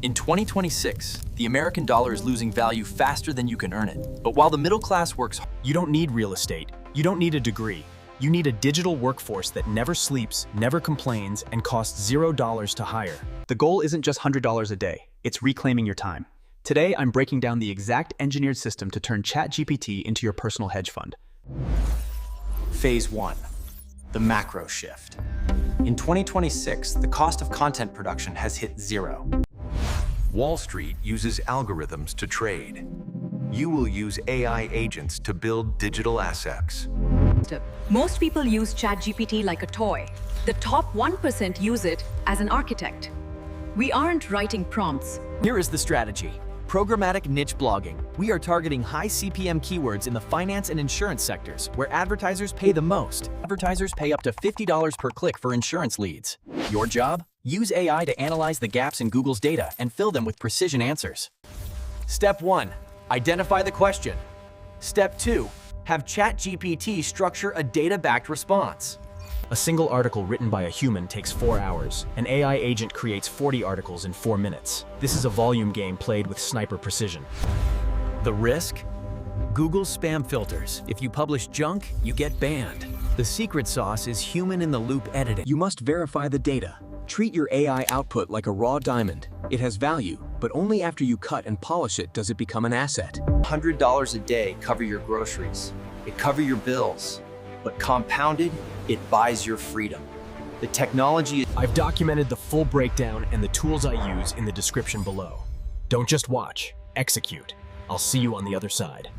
In 2026, the American dollar is losing value faster than you can earn it. But while the middle class works hard, You don't need real estate. You don't need a degree. You need a digital workforce that never sleeps, never complains, and costs $0 to hire. The goal isn't just $100 a day. It's reclaiming your time. Today, I'm breaking down the exact engineered system to turn ChatGPT into your personal hedge fund. Phase 1. The macro shift. In 2026, the cost of content production has hit zero. Wall Street uses algorithms to trade. You will use AI agents to build digital assets. Most people use ChatGPT like a toy. The top 1% use it as an architect. We aren't writing prompts. Here is the strategy. Programmatic niche blogging. We are targeting high CPM keywords in the finance and insurance sectors, where advertisers pay the most. Advertisers pay up to $50 per click for insurance leads. Your job? Use AI to analyze the gaps in Google's data and fill them with precision answers. Step 1. Identify the question. Step 2. Have ChatGPT structure a data-backed response. A single article written by a human takes 4 hours. An AI agent creates 40 articles in 4 minutes. This is a volume game played with sniper precision. The risk? Google's spam filters. If you publish junk, you get banned. The secret sauce is human-in-the-loop editing. You must verify the data. Treat your AI output like a raw diamond. It has value, but only after you cut and polish it does it become an asset. $100 a day cover your groceries. It cover your bills. But compounded, it buys your freedom. The technology is I've documented the full breakdown and the tools I use in the description below. Don't just watch, execute. I'll see you on the other side.